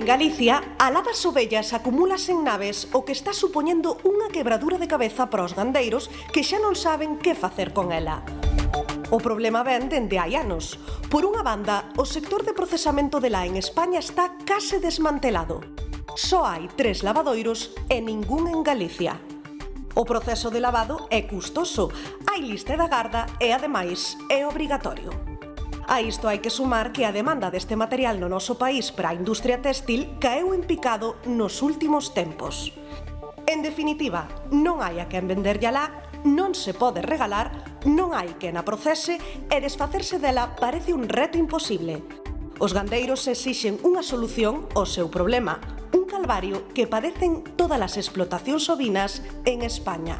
En Galicia, a la das ovellas acumúlase en naves, o que está supoñendo unha quebradura de cabeza para os gandeiros que xa non saben que facer con ela. O problema ven dende hai anos. Por unha banda, o sector de procesamento de la en España está case desmantelado. Só hai 3 lavadoiros e ningún en Galicia. O proceso de lavado é custoso, hai lista de agarda e, ademais, é obrigatorio. A isto hai que sumar que a demanda deste material no noso país para a industria téxtil caeu en picado nos últimos tempos. En definitiva, non hai a quen venderlle alá, non se pode regalar, non hai quen a procese e desfacerse dela parece un reto imposible. Os gandeiros exixen unha solución ao seu problema, un calvario que padecen todas as explotacións ovinas en España.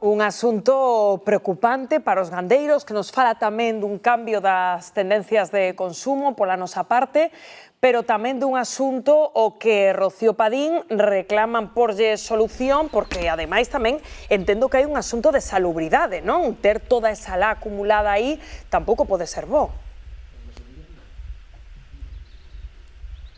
Un asunto preocupante para os gandeiros que nos fala tamén dun cambio das tendencias de consumo pola nosa parte, pero tamén dun asunto o que Rocío Padín reclaman porlle solución, porque ademais tamén entendo que hai un asunto de salubridade, non? Ter toda esa lá acumulada aí tampouco pode ser bo.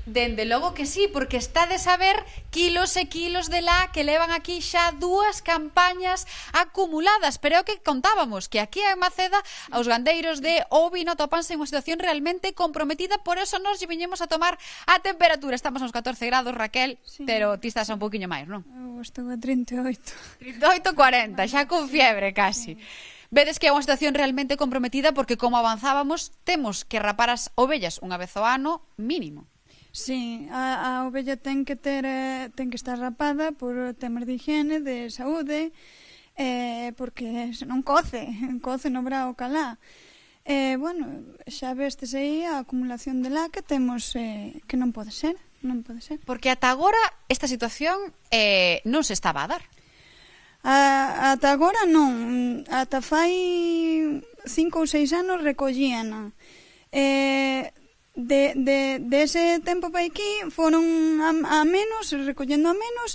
Dende logo que sí, porque está de saber kilos e kilos de lá que levan aquí xa 2 campañas acumuladas. Pero é o que contábamos, que aquí en Maceda os gandeiros de ovino topanse en unha situación realmente comprometida, por eso nos viñemos a tomar a temperatura. Estamos aos 14 grados, Raquel, sí. Pero ti estás un poquinho máis, non? Eu estou a 38. 38, 40, xa con fiebre casi. Vedes que é unha situación realmente comprometida porque, como avanzábamos, temos que rapar as ovellas unha vez ao ano mínimo. Sí, a ovella ten que estar rapada por temas de higiene, de saúde, porque senón coce no brao calá. Bueno, xa vestes aí a acumulación de lá que temos que non pode ser. Porque ata agora esta situación non se estaba a dar. Ata agora non, ata fai 5 ou 6 anos recollíana. De ese tempo para aquí foron a menos, recollendo a menos,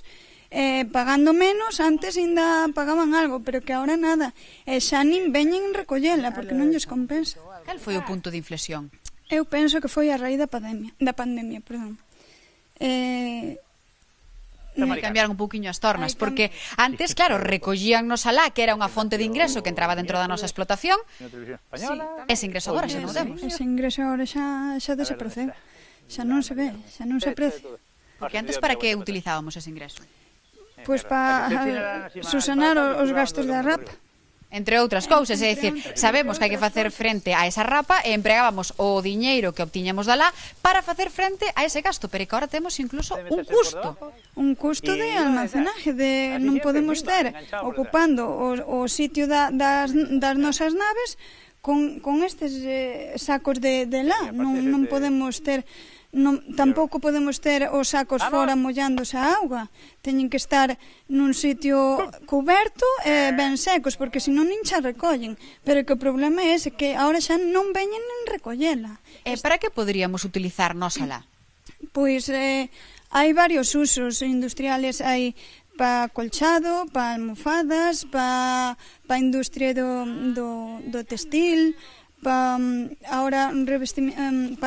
pagando menos. Antes ainda pagaban algo, pero que ahora nada, xa nin veñen recollela porque non lles compensa. Cal foi o punto de inflexión? Eu penso que foi a raíz da pandemia, perdón. Cambiaron un pouquiño as tornas, porque antes, claro, recollíannos alá, que era unha fonte de ingreso que entraba dentro da nosa explotación. Ese ingreso agora xa non o temos. Ese ingreso agora xa desapareceu. Xa non se ve, xa non se aprecia. Porque antes para que utilizábamos ese ingreso? Pois para susanar os gastos da rapa. Entre outras cousas, é dicir, sabemos que hai que facer frente a esa rapa e empregábamos o diñeiro que obtiñamos dalá para facer frente a ese gasto, pero que agora temos incluso un custo. Un custo de almacenaje, non podemos ter ocupando o sitio das nosas naves con estes sacos de lá. Non podemos ter... tampouco podemos ter os sacos fora mollándose a auga. Teñen que estar nun sitio coberto e ben secos, porque senón nin xa recollen. Pero que o problema é ese, que agora xa non veñen nin recollela. E para que poderíamos utilizar nos alá? Pois hai varios usos industriales, hai para colchado, para almofadas, para a industria do textil, para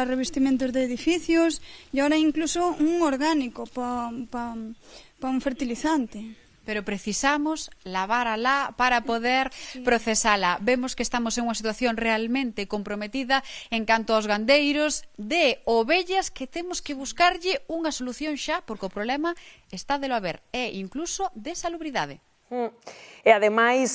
revestimentos de edificios e ahora incluso un orgánico para un fertilizante. Pero precisamos lavar alá para poder procesala. Vemos que estamos en unha situación realmente comprometida en canto aos gandeiros de ovellas que temos que buscarlle unha solución xa, porque o problema está de lo haber e incluso de salubridade. E ademais